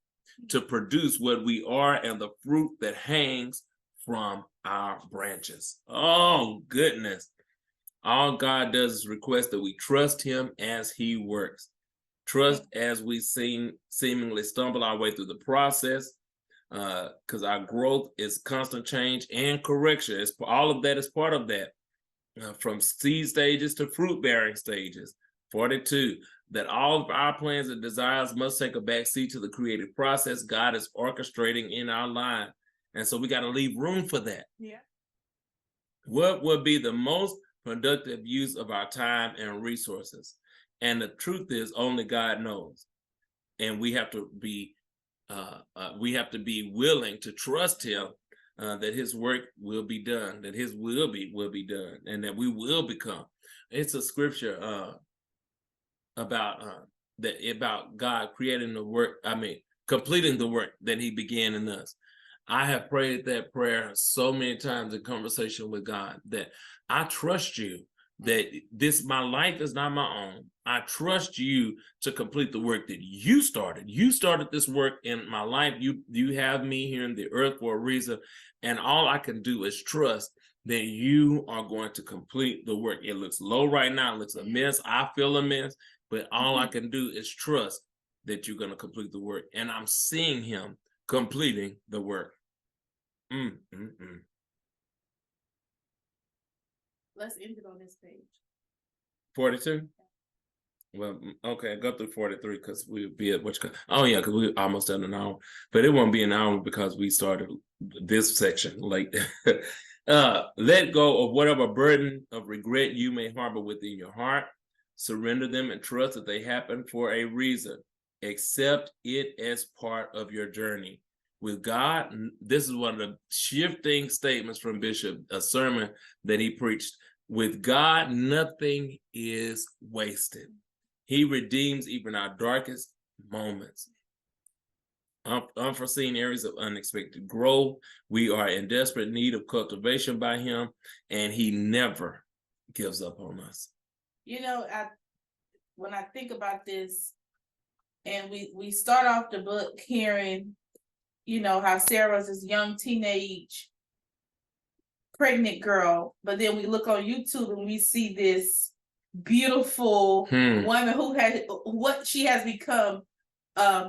to produce what we are and the fruit that hangs from our branches. Oh, goodness. All God does is request that we trust him as he works. Trust as we seemingly stumble our way through the process, because our growth is constant change and correction. All of that is part of that. From seed stages to fruit-bearing stages. 42, that all of our plans and desires must take a back seat to the creative process God is orchestrating in our life. And so we got to leave room for that. Yeah. What would be the most productive use of our time and resources? And the truth is, only God knows. And we have to be willing to trust him, that his work will be done, that his will be done, and that we will become. It's a scripture about God creating the work, completing the work that he began in us. I have prayed that prayer so many times in conversation with God, that I trust you, that my life is not my own. I trust you to complete the work that you started. You started this work in my life. You have me here in the earth for a reason. And all I can do is trust that you are going to complete the work. It looks low right now. It looks a mess. I feel a mess. But all I can do is trust that you're going to complete the work. And I'm seeing him completing the work. Let's end it on this page. 42? Well, okay, go through 43 because we'll be at because we're almost done an hour. But it won't be an hour because we started this section late. Let go of whatever burden of regret you may harbor within your heart. Surrender them and trust that they happen for a reason. Accept it as part of your journey. With God, this is one of the shifting statements from Bishop, a sermon that he preached. With God, nothing is wasted. He redeems even our darkest moments. Unforeseen areas of unexpected growth. We are in desperate need of cultivation by him, and he never gives up on us. When I think about this, and we start off the book hearing, how Sarah's this young teenage pregnant girl, but then we look on YouTube and we see this beautiful woman who has what she has become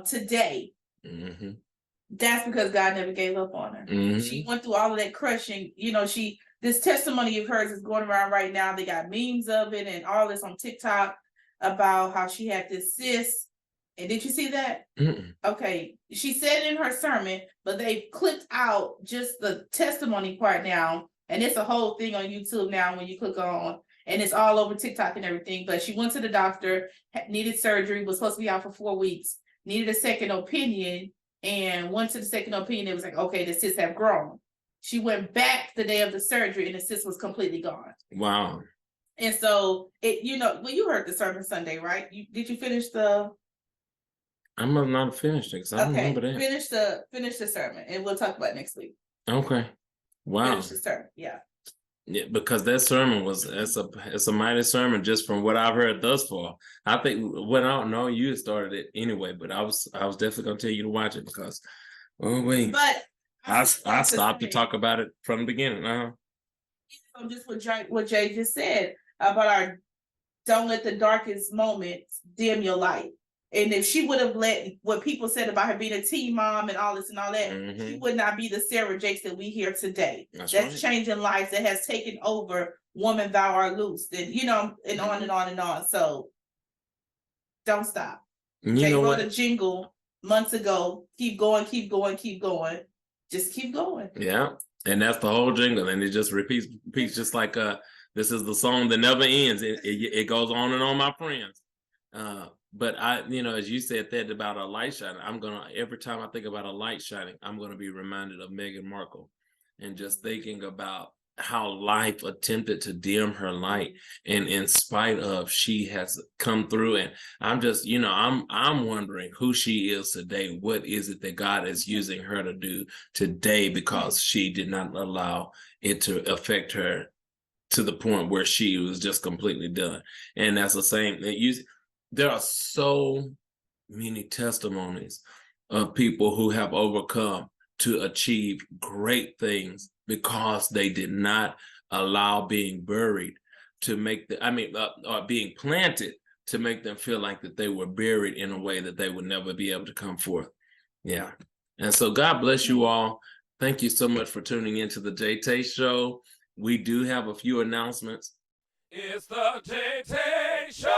today. That's because God never gave up on her. She went through all of that crushing. She this testimony of hers is going around right now. They got memes of it and all this on TikTok about how she had this cyst. And did you see that? Okay. She said it in her sermon, but they clipped out just the testimony part now. And it's a whole thing on YouTube now when you click on, and it's all over TikTok and everything. But she went to the doctor, needed surgery, was supposed to be out for 4 weeks, needed a second opinion, and went to the second opinion. It was like, okay, the cysts have grown. She went back the day of the surgery and the cyst was completely gone. Wow. And so it, well, you heard the sermon Sunday, right? Did you finish the? I must not have finished it because I don't remember that. Finish the sermon, and we'll talk about it next week. Okay. Wow. Finish the sermon, yeah. Yeah, because that sermon it's a mighty sermon just from what I've heard thus far. I think I don't know, you started it anyway, but I was definitely gonna tell you to watch it because But I stopped to talk about it from the beginning. So just what Jay just said about don't let the darkest moments dim your light. And if she would have let what people said about her being a teen mom and all this and all that, she would not be the Sarah Jakes that we hear today. That's right. Changing lives, that has taken over Woman Thou Art Loose, and and on and on and on. So don't stop. Jay wrote a jingle months ago. Keep going, keep going, keep going. Just keep going. Yeah. And that's the whole jingle. And it just repeats just like this is the song that never ends. It goes on and on, my friends. But as you said that about a light shining, every time I think about a light shining, I'm gonna be reminded of Meghan Markle and just thinking about how life attempted to dim her light, and in spite of, she has come through. And I'm just, I'm wondering who she is today. What is it that God is using her to do today, because she did not allow it to affect her to the point where she was just completely done. And that's the same that there are so many testimonies of people who have overcome to achieve great things because they did not allow being buried to make or being planted to make them feel like that they were buried in a way that they would never be able to come forth. Yeah. And so God bless you all. Thank you so much for tuning into the JaeTae Show. We do have a few announcements. It's the JaeTae Show!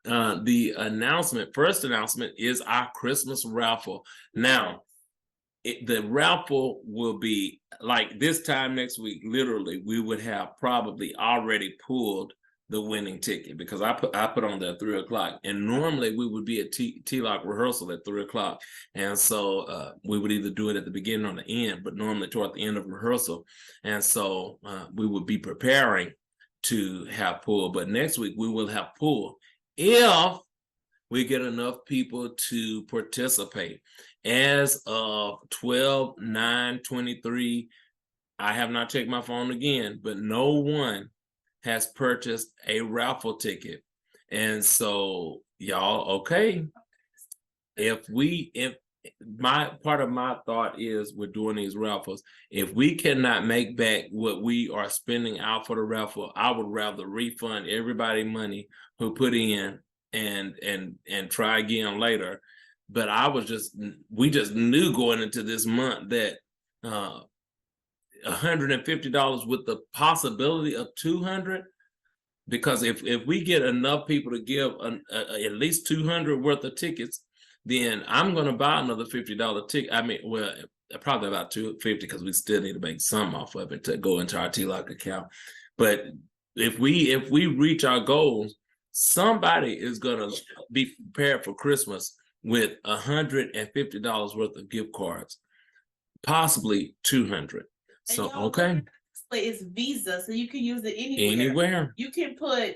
The first announcement is our Christmas raffle. Now, the raffle will be like this time next week. Literally, we would have probably already pulled the winning ticket, because I put on there at 3:00, and normally we would be at T-Lock rehearsal at 3:00, and so we would either do it at the beginning or the end, but normally toward the end of rehearsal, and so we would be preparing to have pull. But next week we will have pull if we get enough people to participate. As of 12/9/23, I have not checked my phone again, but no one has purchased a raffle ticket. And so y'all, okay, if my part of my thought is we're doing these raffles, if we cannot make back what we are spending out for the raffle, I would rather refund everybody money who put in and try again later. But we just knew going into this month that $150 with the possibility of $200, because if we get enough people to give at least $200 worth of tickets, then I'm going to buy another $50 ticket. Probably about $250, because we still need to make some off of it to go into our T-Lock account. But if we reach our goals, somebody is going to be prepared for Christmas with $150 worth of gift cards, possibly $200. So okay, it's Visa, so you can use it anywhere. You can buy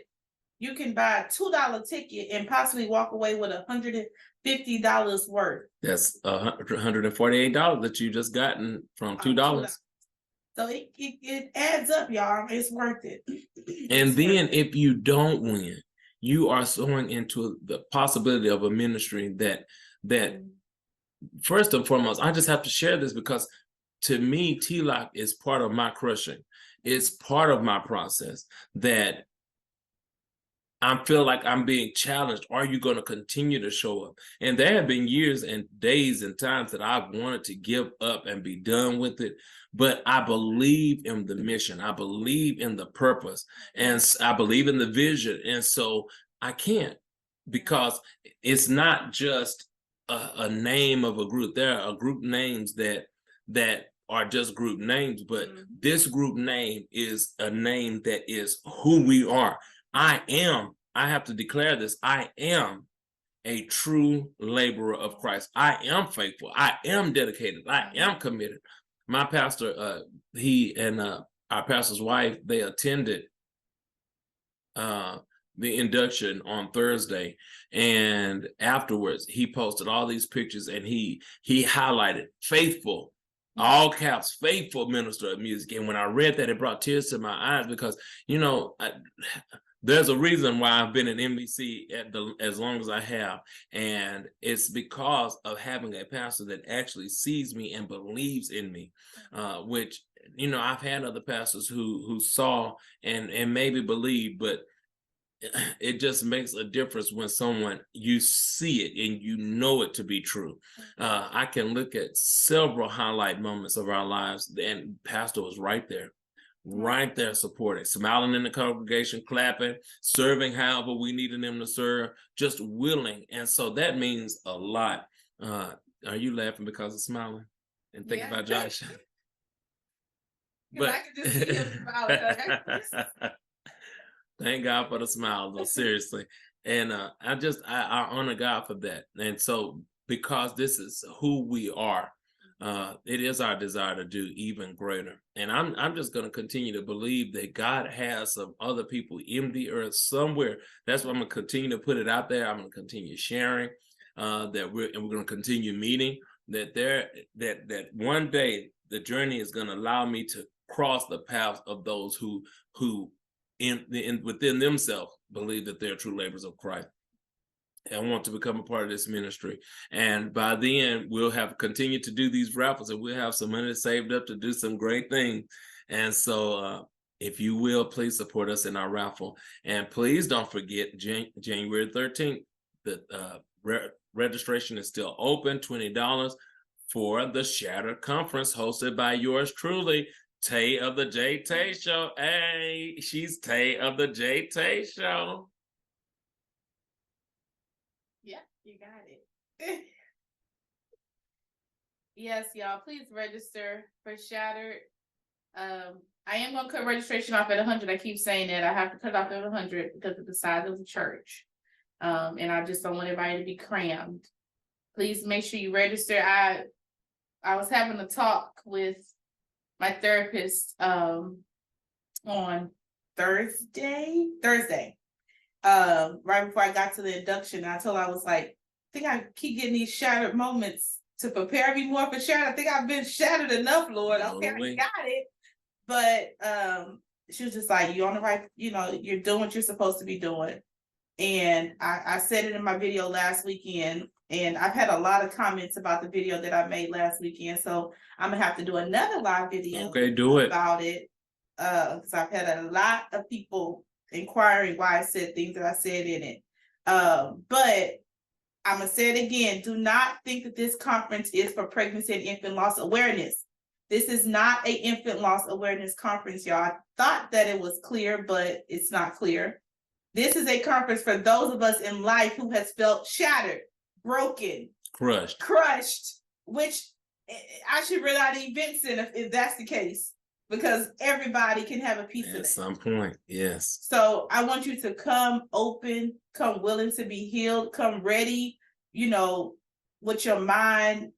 a $2 ticket and possibly walk away with $150 worth. That's $148 that you just gotten from $2. So it adds up, y'all. It's worth it. And then if you don't win, you are sowing into the possibility of a ministry that first and foremost, I just have to share this, because to me, T-Lock is part of my crushing. It's part of my process that I feel like I'm being challenged. Are you going to continue to show up? And there have been years and days and times that I've wanted to give up and be done with it. But I believe in the mission. I believe in the purpose. And I believe in the vision. And so I can't, because it's not just a name of a group. There are group names that are just group names, but this group name is a name that is who we are. I have to declare this, I am a true laborer of Christ. I am faithful. I am dedicated. I am committed. My pastor, he and our pastor's wife, they attended the induction on Thursday, and afterwards he posted all these pictures, and he highlighted faithful, all caps, faithful minister of music. And when I read that, it brought tears to my eyes, because there's a reason why I've been in NBC as long as I have, and it's because of having a pastor that actually sees me and believes in me, which I've had other pastors who saw and maybe believed, but it just makes a difference when someone, you see it and you know it to be true. I can look at several highlight moments of our lives, and pastor was right there supporting, smiling in the congregation, clapping, serving however we needed them to serve, just willing. And so that means a lot. Are you laughing because of smiling and thinking about Josh? But I can just see him smiling. Thank God for the smile, though, seriously. And I honor God for that. And so, because this is who we are, it is our desire to do even greater. And I'm just going to continue to believe that God has some other people in the earth somewhere. That's why I'm going to continue to put it out there. I'm going to continue sharing that we're going to continue meeting, that one day the journey is going to allow me to cross the path of those who within themselves believe that they're true laborers of Christ and want to become a part of this ministry. And by then, we'll have continued to do these raffles, and we'll have some money saved up to do some great things. And so if you will, please support us in our raffle. And please don't forget, January 13th, the registration is still open, $20 for the Shatter Conference, hosted by yours truly, Tae of the JaeTae Show. Hey, she's Tae of the JaeTae Show. Yeah, you got it. Yes, y'all, please register for Shattered. I am going to cut registration off at 100. I keep saying that. I have to cut off at 100 because of the size of the church. And I just don't want everybody to be crammed. Please make sure you register. I was having a talk with my therapist on Thursday, right before I got to the induction. I told her, I was like, I think I keep getting these shattered moments to prepare me more for Shattered. I think I've been shattered enough, Lord. Okay, I got it. But she was just like, you're on the right, you're doing what you're supposed to be doing. And I said it in my video last weekend, and I've had a lot of comments about the video that I made last weekend. So I'm gonna have to do another live video about it. Because I've had a lot of people inquiring why I said things that I said in it. But I'm gonna say it again. Do not think that this conference is for pregnancy and infant loss awareness. This is not an infant loss awareness conference, y'all. I thought that it was clear, but it's not clear. This is a conference for those of us in life who has felt shattered, broken, crushed, which I should run out of event center if that's the case, because everybody can have a piece of it. At some point, yes. So I want you to come open, come willing to be healed, come ready, with your mind.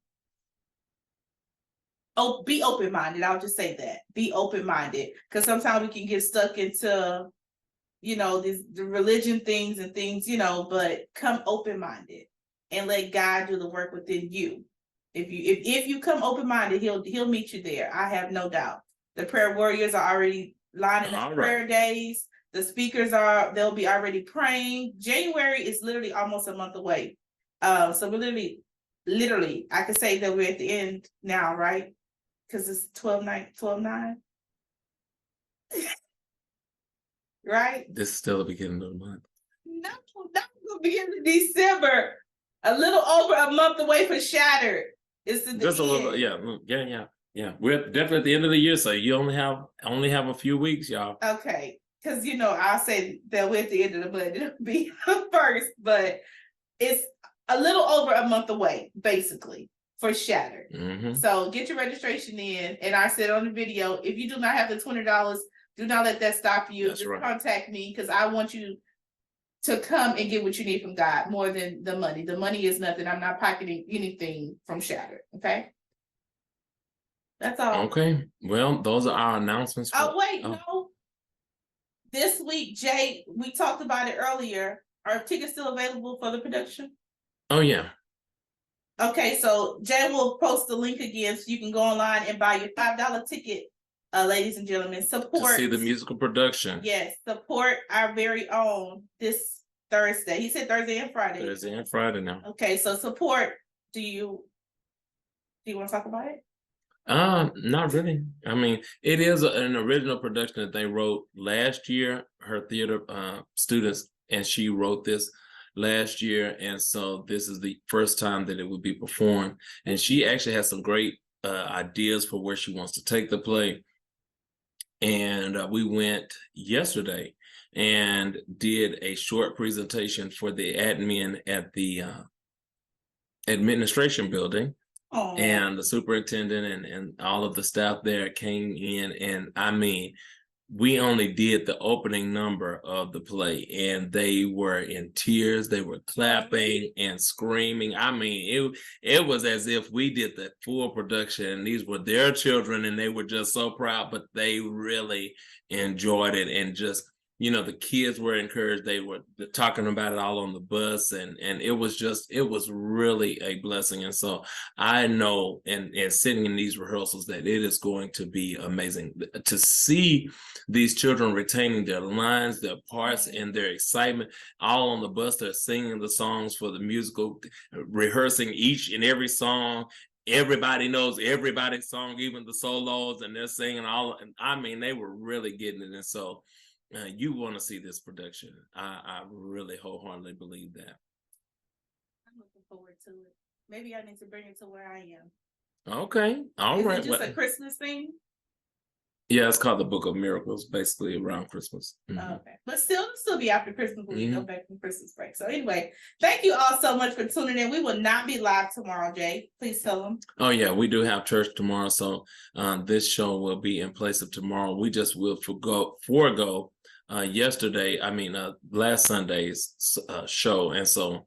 Oh, be open-minded. I'll just say that. Be open-minded. Because sometimes we can get stuck into the religion things and things, but come open-minded and let God do the work within you. If you come open-minded, he'll meet you there. I have no doubt. The prayer warriors are already lining up prayer days. The speakers they'll be already praying. January is literally almost a month away. So we're literally, I could say that we're at the end now, right? Because it's 12/9. Right? This is still the beginning of the month. No, not the beginning of December. A little over a month away for Shattered. It's in the Just a little, yeah. We're definitely at the end of the year, so you only have a few weeks, y'all. Okay, because I'll say that we're at the end of the month. It'll be first, but it's a little over a month away, basically, for Shattered. Mm-hmm. So get your registration in, and I said on the video, if you do not have the $20, do not let that stop you. That's Just right. contact me because I want you to come and get what you need from God more than the money. The money is nothing. I'm not pocketing anything from Shattered. Okay. That's all. Okay. Well, those are our announcements. No. This week, Jay, we talked about it earlier. Are tickets still available for the production? Oh, yeah. Okay, so Jay will post the link again so you can go online and buy your $5 ticket, ladies and gentlemen. Support. To see the musical production. Yes, support our very own this Thursday. He said Thursday and Friday. Thursday and Friday now. Okay, so support. Do you want to talk about it? Not really. I mean, it is an original production that they wrote last year. Her theater students, and she wrote this last year, and so this is the first time that it would be performed. And she actually has some great ideas for where she wants to take the play. And we went yesterday and did a short presentation for the admin at the administration building. Aww. And the superintendent and all of the staff there came in, and I mean, we only did the opening number of the play, and they were in tears. They were clapping and screaming. I mean, it was as if we did the full production, and these were their children, and they were just so proud. But they really enjoyed it, and just the kids were encouraged. They were talking about it all on the bus, and it was really a blessing. And so I know, and sitting in these rehearsals, that it is going to be amazing to see these children retaining their lines, their parts, and their excitement all on the bus. They're singing the songs for the musical, rehearsing each and every song. Everybody knows everybody's song, even the solos, and they're singing all. And I mean, they were really getting it. And so you want to see this production. I really wholeheartedly believe that. I'm looking forward to it. Maybe I need to bring it to where I am. Okay. All right. Is it just a Christmas thing? Yeah, it's called the Book of Miracles, basically around Christmas. Mm-hmm. Oh, okay. But still be after Christmas when we go back from Christmas break. So anyway, thank you all so much for tuning in. We will not be live tomorrow, Jay. Please tell them. Oh, yeah, we do have church tomorrow. So this show will be in place of tomorrow. We just will forego last Sunday's show. And so,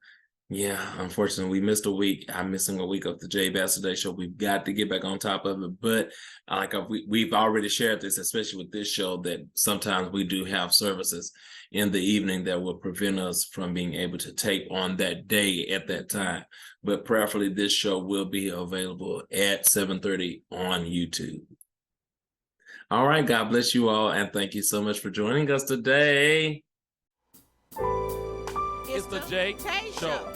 yeah, unfortunately, we missed a week. I'm missing a week of the Jay Bass show. We've got to get back on top of it. But we've already shared this, especially with this show, that sometimes we do have services in the evening that will prevent us from being able to tape on that day at that time. But prayerfully, this show will be available at 7:30 on YouTube. All right, God bless you all, and thank you so much for joining us today. It's the JaeTae Show.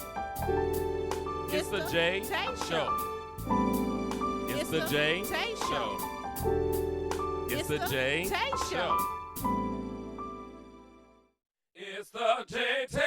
It's the JaeTae Show. It's the JaeTae Show. It's the JaeTae Show. It's the JaeTae